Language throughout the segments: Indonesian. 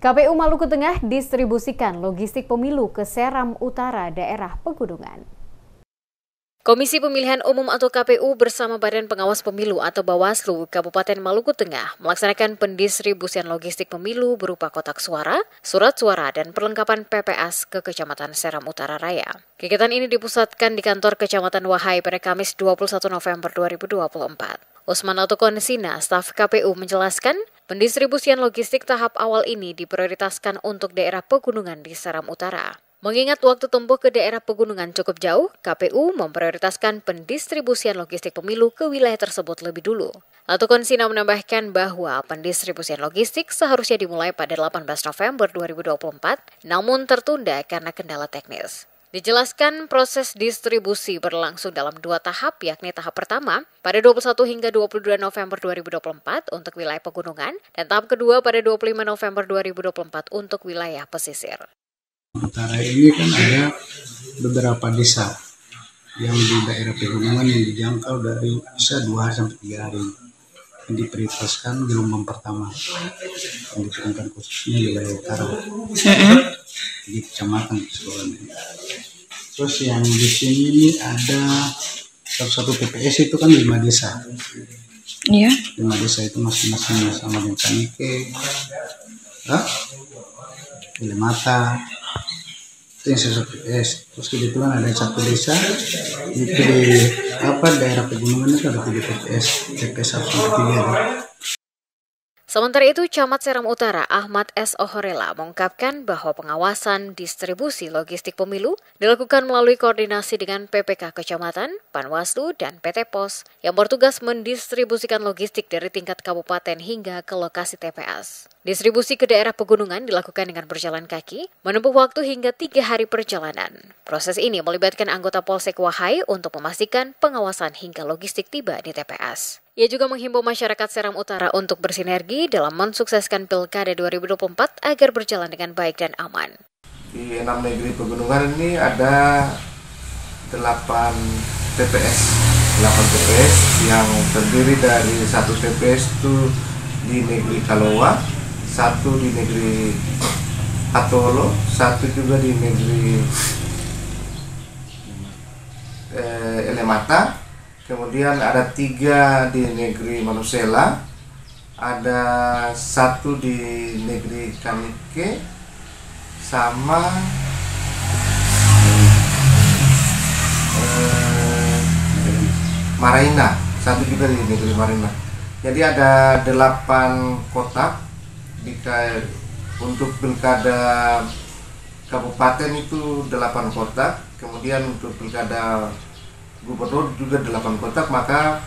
KPU Maluku Tengah distribusikan logistik pemilu ke Seram Utara daerah pegunungan. Komisi Pemilihan Umum atau KPU bersama Badan Pengawas Pemilu atau Bawaslu Kabupaten Maluku Tengah melaksanakan pendistribusian logistik pemilu berupa kotak suara, surat suara, dan perlengkapan PPS ke Kecamatan Seram Utara Raya. Kegiatan ini dipusatkan di kantor Kecamatan Wahai pada Kamis 21 November 2024. Usman Autokonsina, staf KPU menjelaskan, pendistribusian logistik tahap awal ini diprioritaskan untuk daerah pegunungan di Seram Utara. Mengingat waktu tempuh ke daerah pegunungan cukup jauh, KPU memprioritaskan pendistribusian logistik pemilu ke wilayah tersebut lebih dulu. Autokonsina menambahkan bahwa pendistribusian logistik seharusnya dimulai pada 18 November 2024, namun tertunda karena kendala teknis. Dijelaskan proses distribusi berlangsung dalam 2 tahap, yakni tahap pertama pada 21 hingga 22 November 2024 untuk wilayah pegunungan, dan tahap kedua pada 25 November 2024 untuk wilayah pesisir. Utara ini kan ada beberapa desa yang di daerah pegunungan yang dijangkau dari bisa 2-3 hari. Yang diprioritaskan gelombang pertama yang diturunkan khususnya di wilayah utara di kecamatan sekolahnya. Terus yang di sini ini ada satu TPS itu kan 5 desa. Iya. 5 desa itu masing-masing sama dengan Kanike, Elemata. Itu yang satu TPS. Terus kebetulan ada satu desa itu di daerah pegunungan itu ada 3 TPS 1-3. Sementara itu, Camat Seram Utara Ahmad S. Ohorela mengungkapkan bahwa pengawasan distribusi logistik pemilu dilakukan melalui koordinasi dengan PPK Kecamatan, Panwaslu, dan PT Pos yang bertugas mendistribusikan logistik dari tingkat kabupaten hingga ke lokasi TPS. Distribusi ke daerah pegunungan dilakukan dengan berjalan kaki, menempuh waktu hingga 3 hari perjalanan. Proses ini melibatkan anggota Polsek Wahai untuk memastikan pengawasan hingga logistik tiba di TPS. Ia juga menghimbau masyarakat Seram Utara untuk bersinergi dalam mensukseskan Pilkada 2024 agar berjalan dengan baik dan aman. Di 6 negeri pegunungan ini ada 8 TPS yang terdiri dari 1 TPS itu di negeri Kalowa, 1 di negeri Atolo, 1 juga di negeri Elemata. Kemudian ada 3 di negeri Manusela, ada 1 di negeri Kanike, sama Maraina, 1 juga di negeri Maraina. Jadi ada 8 kotak untuk pilkada kabupaten itu 8 kotak, kemudian untuk pilkada gubernur juga 8 kotak, maka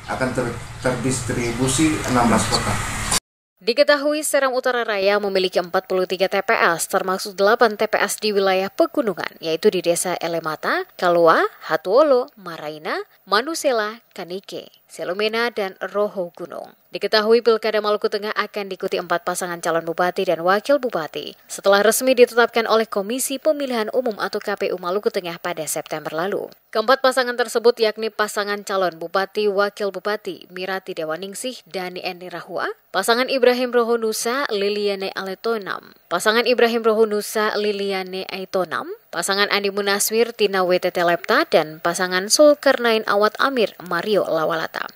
akan terdistribusi 16 kotak. Diketahui Seram Utara Raya memiliki 43 TPS, termasuk 8 TPS di wilayah pegunungan, yaitu di Desa Elemata, Kalowa, Hatuolo, Maraina, Manusela, Kanike, Selumena, dan Roho Gunung. Diketahui Pilkada Maluku Tengah akan diikuti 4 pasangan calon bupati dan wakil bupati setelah resmi ditetapkan oleh Komisi Pemilihan Umum atau KPU Maluku Tengah pada September lalu. Keempat pasangan tersebut yakni pasangan calon bupati wakil bupati Mirati Dewaningsih Dani Eni Rahua, pasangan Ibrahim Rohonusa Liliane Aletonam, pasangan Ibrahim Rohonusa Liliane Aitonam, pasangan Andi Munaswir Tina WTT Lepta, dan pasangan Sulkarnain Awad Amir Mario Lawalata.